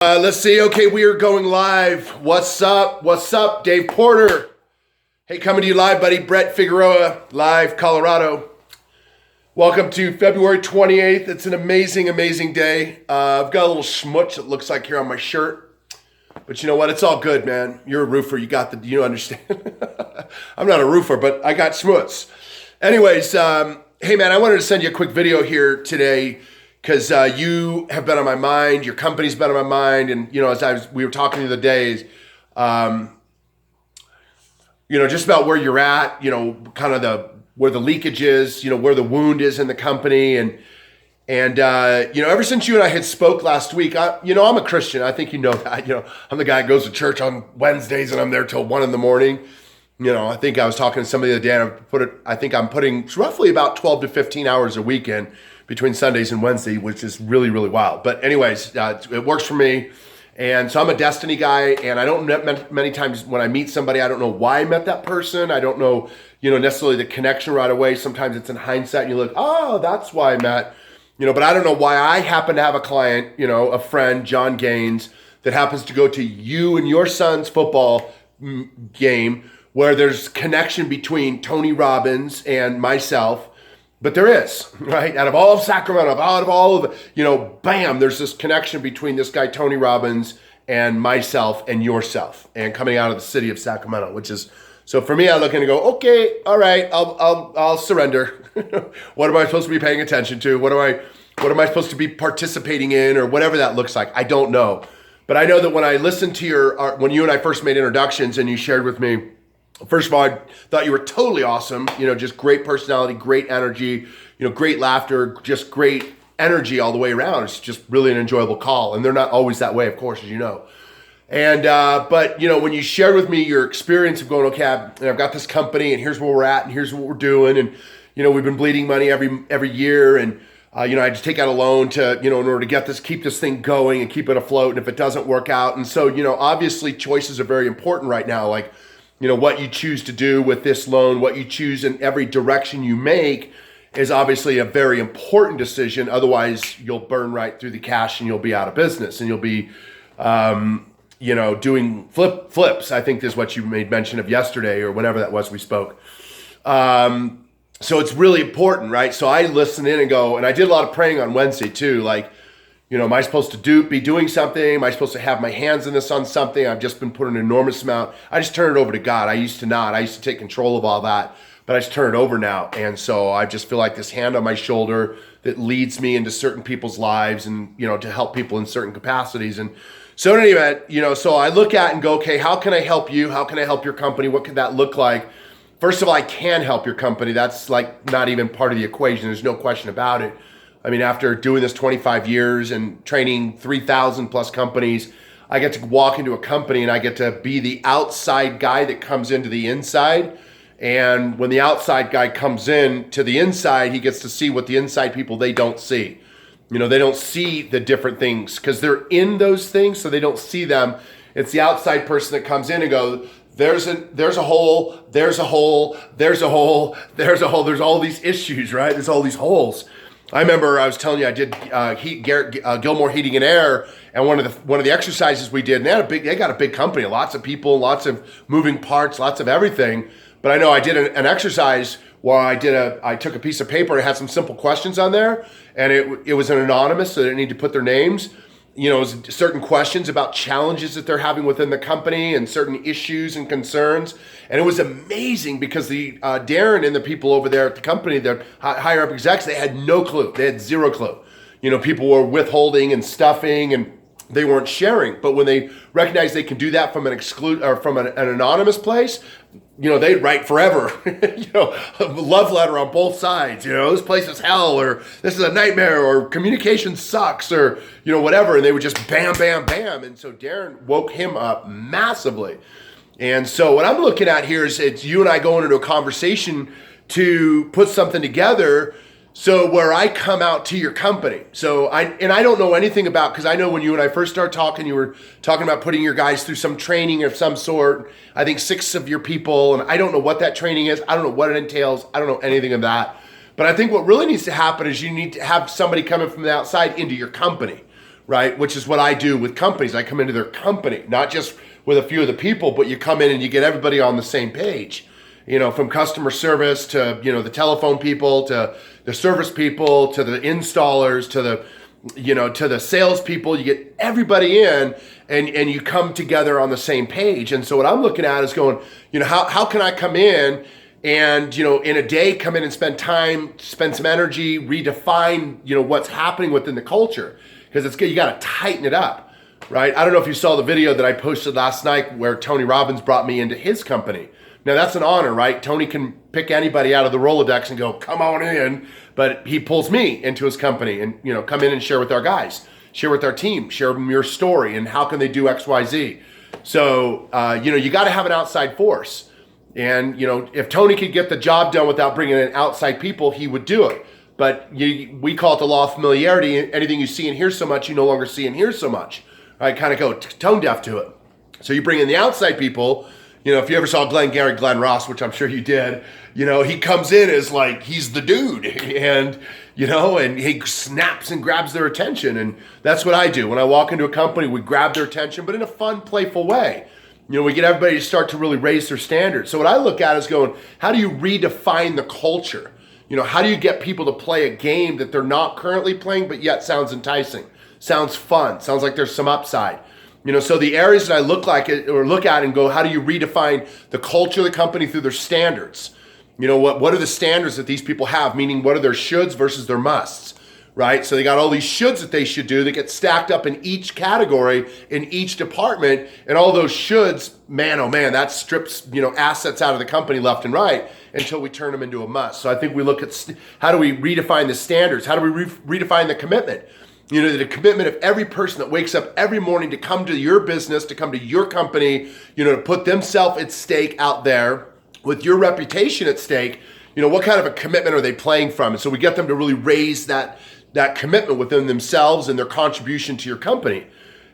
Let's see. Okay, we are going live. What's up? What's up, Dave Porter? Hey, coming to you live, buddy. Brett Figueroa, live, Colorado. Welcome to February 28th. It's an amazing, amazing day. I've got a little schmutz, it looks like, here on my shirt. But you know what? It's all good, man. You're a roofer. You understand. I'm not a roofer, but I got schmutz. Anyways, hey, man, I wanted to send you a quick video here today because you have been on my mind, your company's been on my mind, and as we were talking the other days, just about where you're at, kind of where the leakage is, where the wound is in the company, and ever since you and I had spoke last week, I'm a Christian. I think you know that. I'm the guy that goes to church on Wednesdays and I'm there till 1 a.m. I think I was talking to somebody the other day, and I think I'm putting roughly about 12 to 15 hours a weekend between Sundays and Wednesday, which is really, really wild. But anyways, it works for me. And so I'm a destiny guy, and I don't many times when I meet somebody, I don't know why I met that person. I don't know, necessarily the connection right away. Sometimes it's in hindsight and you look, oh, that's why I met, but I don't know why I happen to have a client, a friend, John Gaines, that happens to go to you and your son's football game where there's connection between Tony Robbins and myself. But there is, right? Out of all of Sacramento, out of all of, bam, there's this connection between this guy, Tony Robbins, and myself and yourself, and coming out of the city of Sacramento, which is, so for me, I look in and go, okay, all right, I'll surrender. What am I supposed to be paying attention to? What am I supposed to be participating in, or whatever that looks like? I don't know. But I know that when I listened to when you and I first made introductions and you shared with me, first of all, I thought you were totally awesome. Just great personality, great energy, great laughter, just great energy all the way around. It's just really an enjoyable call. And they're not always that way, of course, as you know. And, but when you shared with me your experience of going, okay, I've got this company and here's where we're at and here's what we're doing. And, we've been bleeding money every year. And, I had to take out a loan to, in order to keep this thing going and keep it afloat. And if it doesn't work out. And so, obviously choices are very important right now. Like, what you choose to do with this loan, what you choose in every direction you make is obviously a very important decision. Otherwise, you'll burn right through the cash and you'll be out of business and you'll be, doing flips, I think is what you made mention of yesterday or whenever that was we spoke. So it's really important, right? So I listen in and go, and I did a lot of praying on Wednesday too, like, am I supposed to be doing something? Am I supposed to have my hands in this on something? I've just been putting an enormous amount. I just turn it over to God. I used to not. I used to take control of all that, but I just turn it over now. And so I just feel like this hand on my shoulder that leads me into certain people's lives and, to help people in certain capacities. And so in any event, so I look at and go, okay, how can I help you? How can I help your company? What could that look like? First of all, I can help your company. That's like not even part of the equation. There's no question about it. I mean, after doing this 25 years and training 3,000 plus companies, I get to walk into a company and I get to be the outside guy that comes into the inside. And when the outside guy comes in to the inside, he gets to see what the inside people, they don't see. They don't see the different things because they're in those things, so they don't see them. It's the outside person that comes in and goes, there's a hole, there's a hole, there's a hole, there's a hole. There's all these issues, right? There's all these holes. I remember I was telling you I did Gilmore Heating and Air, and one of the exercises we did, and they got a big company, lots of people, lots of moving parts, lots of everything. But I know I did an exercise where I took a piece of paper and had some simple questions on there, and it was an anonymous, so they didn't need to put their names. It was certain questions about challenges that they're having within the company and certain issues and concerns. And it was amazing because the Darren and the people over there at the company, the higher up execs, they had no clue. They had zero clue. People were withholding and stuffing and they weren't sharing. But when they recognized they can do that from an anonymous place, they'd write forever, a love letter on both sides, this place is hell, or this is a nightmare, or communication sucks, or, whatever. And they would just bam, bam, bam. And so Darren woke him up massively. And so what I'm looking at here is it's you and I going into a conversation to put something together. So where I come out to your company. So I don't know anything about, because I know when you and I first started talking, you were talking about putting your guys through some training of some sort. I think 6 of your people, and I don't know what that training is. I don't know what it entails. I don't know anything of that. But I think what really needs to happen is you need to have somebody coming from the outside into your company, right? Which is what I do with companies. I come into their company, not just with a few of the people, but you come in and you get everybody on the same page. From customer service to, the telephone people, to the service people, to the installers, to the salespeople. You get everybody in and you come together on the same page. And so what I'm looking at is going, how can I come in and, in a day, come in and spend some energy, redefine, what's happening within the culture. Because it's good, you got to tighten it up, right? I don't know if you saw the video that I posted last night where Tony Robbins brought me into his company. Now that's an honor, right? Tony can pick anybody out of the Rolodex and go, come on in, but he pulls me into his company and, come in and share with our guys, share with our team, share with them your story and how can they do X, Y, Z. So, you got to have an outside force. And, if Tony could get the job done without bringing in outside people, he would do it. But we call it the law of familiarity. Anything you see and hear so much, you no longer see and hear so much. I kind of go tone deaf to it. So you bring in the outside people. If you ever saw Glenn Ross, which I'm sure you did, he comes in as like, he's the dude and, and he snaps and grabs their attention. And that's what I do. When I walk into a company, we grab their attention, but in a fun, playful way. We get everybody to start to really raise their standards. So what I look at is going, how do you redefine the culture? How do you get people to play a game that they're not currently playing, but yet sounds enticing, sounds fun, sounds like there's some upside. So the areas that I look at and go, how do you redefine the culture of the company through their standards? What are the standards that these people have? Meaning, what are their shoulds versus their musts, right? So they got all these shoulds that they should do that get stacked up in each category, in each department, and all those shoulds, man, oh man, that strips, assets out of the company left and right until we turn them into a must. So I think we look at how do we redefine the standards? How do we redefine the commitment? The commitment of every person that wakes up every morning to come to your business, to come to your company, to put themselves at stake out there with your reputation at stake. What kind of a commitment are they playing from? And so we get them to really raise that commitment within themselves and their contribution to your company.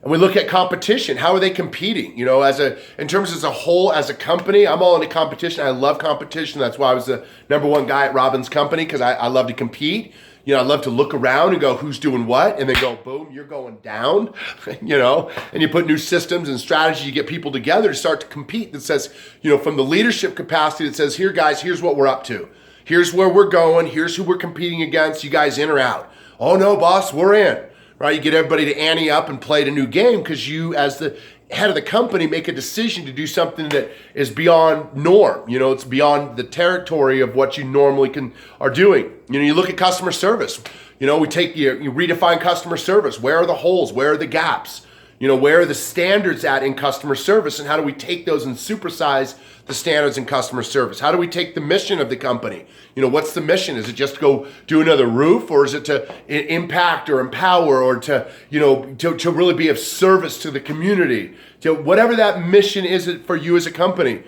And we look at competition. How are they competing? In terms as a whole, as a company, I'm all into competition. I love competition. That's why I was the number one guy at Robbins Company, because I love to compete. I love to look around and go, who's doing what? And then go, boom, you're going down, and you put new systems and strategy, you get people together to start to compete that says, from the leadership capacity that says, here guys, here's what we're up to. Here's where we're going. Here's who we're competing against. You guys in or out? Oh no, boss, we're in, right? You get everybody to ante up and play a new game because you, as the head of the company, make a decision to do something that is beyond norm. It's beyond the territory of what you normally are doing. You look at customer service. We you redefine customer service. Where are the holes? Where are the gaps? Where are the standards at in customer service, and how do we take those and supersize the standards in customer service? How do we take the mission of the company? What's the mission? Is it just to go do another roof, or is it to impact or empower, or to really be of service to the community? To whatever that mission is for you as a company,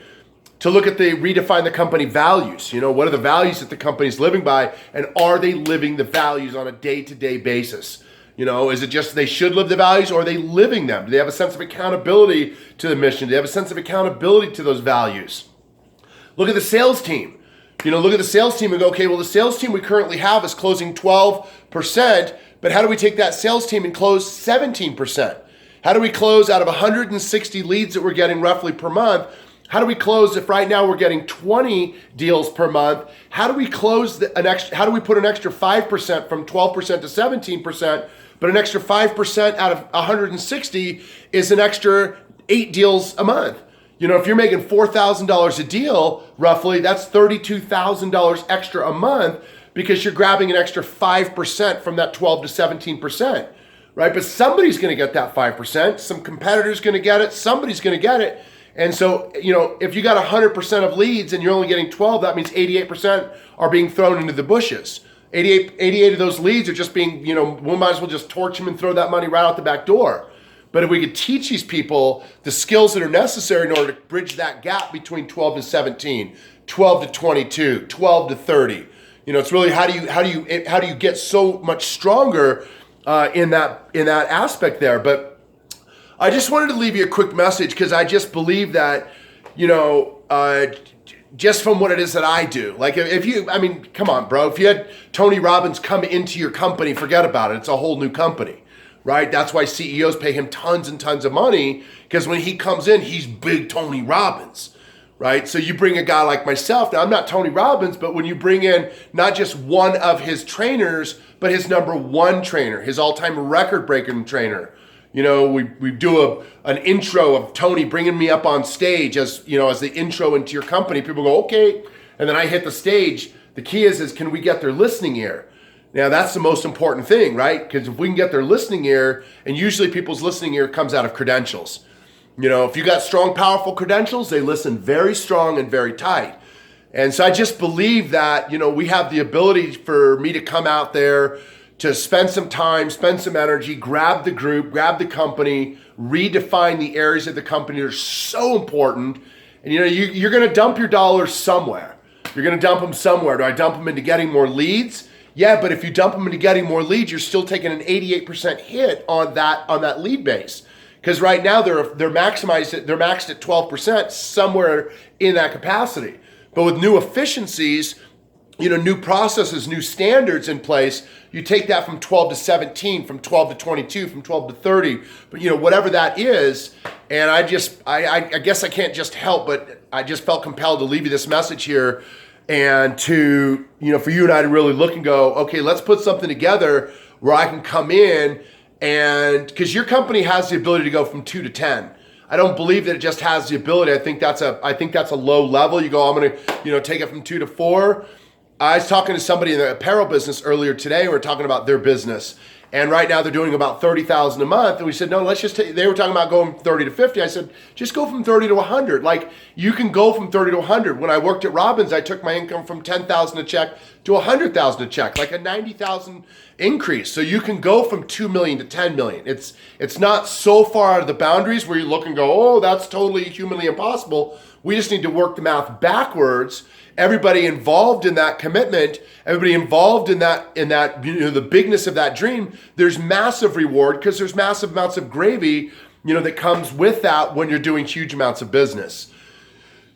to look at redefine the company values. What are the values that the company's living by, and are they living the values on a day-to-day basis? Is it just they should live the values, or are they living them? Do they have a sense of accountability to the mission? Do they have a sense of accountability to those values? Look at the sales team. Look at the sales team and go, okay, well, the sales team we currently have is closing 12%, but how do we take that sales team and close 17%? How do we close out of 160 leads that we're getting roughly per month? How do we close if right now we're getting 20 deals per month? How do we close how do we put an extra 5% from 12% to 17%? But an extra 5% out of 160 is an extra 8 deals a month. If you're making $4,000 a deal, roughly, that's $32,000 extra a month because you're grabbing an extra 5% from that 12 to 17%, right? But somebody's going to get that 5%. Some competitor's going to get it. Somebody's going to get it. And so, if you got 100% of leads and you're only getting 12, that means 88% are being thrown into the bushes. 88 of those leads are just being, we might as well just torch them and throw that money right out the back door. But if we could teach these people the skills that are necessary in order to bridge that gap between 12 to 17, 12 to 22, 12 to 30, it's really how do you get so much stronger in that aspect there. But I just wanted to leave you a quick message because I just believe that, just from what it is that I do. Like come on, bro. If you had Tony Robbins come into your company, forget about it. It's a whole new company, right? That's why CEOs pay him tons and tons of money, because when he comes in, he's big Tony Robbins, right? So you bring a guy like myself. Now, I'm not Tony Robbins, but when you bring in not just one of his trainers, but his number one trainer, his all-time record-breaking trainer. You know, we do an intro of Tony bringing me up on stage as, you know, as the intro into your company. People go, okay. And then I hit the stage. The key is can we get their listening ear? Now, that's the most important thing, right? Because if we can get their listening ear, and usually people's listening ear comes out of credentials. You know, if you got strong, powerful credentials, they listen very strong and very tight. And so I just believe that, you know, we have the ability for me to come out there, to spend some time, spend some energy, grab the group, grab the company, redefine the areas of the company that are so important. And, you know, you're going to dump your dollars somewhere. You're going to dump them somewhere. Do I dump them into getting more leads? Yeah, but if you dump them into getting more leads, you're still taking an 88% hit on that lead base. Because right now they're maxed at 12%, somewhere in that capacity. But with new efficiencies, you know, new processes, new standards in place, you take that from 12 to 17, from 12 to 22, from 12 to 30, but you know, whatever that is. And I guess I can't just help, but I just felt compelled to leave you this message here, and to, you know, for you and I to really look and go, okay, let's put something together where I can come in, and because your company has the ability to go from 2 to 10. I don't believe that it just has the ability. I think that's a low level. You go, I'm going to, you know, take it from 2 to 4. I was talking to somebody in the apparel business earlier today. We were talking about their business, and right now they're doing about $30,000 a month. And we said, no, let's just they were talking about going from 30 to 50. I said, just go from 30 to 100. Like, you can go from 30 to 100. When I worked at Robbins, I took my income from 10,000 a check to 100,000 a check, like a 90,000 increase. So you can go from 2 million to 10 million. It's not so far out of the boundaries where you look and go, oh, that's totally humanly impossible. We just need to work the math backwards. Everybody involved in that commitment, everybody involved in that, you know, the bigness of that dream, there's massive reward, because there's massive amounts of gravy, you know, that comes with that when you're doing huge amounts of business.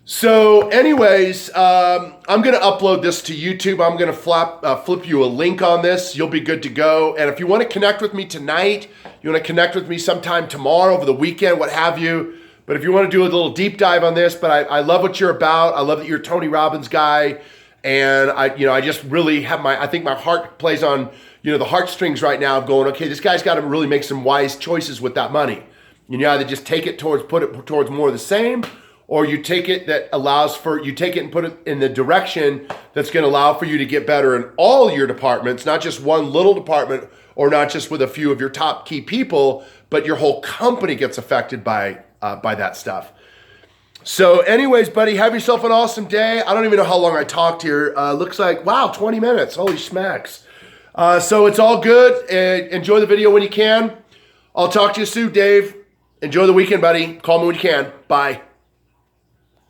So anyways, I'm going to upload this to YouTube. I'm going to flip you a link on this. You'll be good to go. And if you want to connect with me tonight, you want to connect with me sometime tomorrow, over the weekend, what have you. But if you want to do a little deep dive on this, but I love what you're about. I love that you're a Tony Robbins guy. And I just really have I think my heart plays on, you know, the heartstrings right now of going, okay, this guy's got to really make some wise choices with that money. You either just take it put it towards more of the same, or you take it and put it in the direction that's going to allow for you to get better in all your departments, not just one little department, or not just with a few of your top key people, but your whole company gets affected by that stuff. So anyways, buddy, have yourself an awesome day. I don't even know how long I talked here. Looks like, wow, 20 minutes. Holy smacks. So it's all good. Enjoy the video when you can. I'll talk to you soon, Dave. Enjoy the weekend, buddy. Call me when you can. Bye.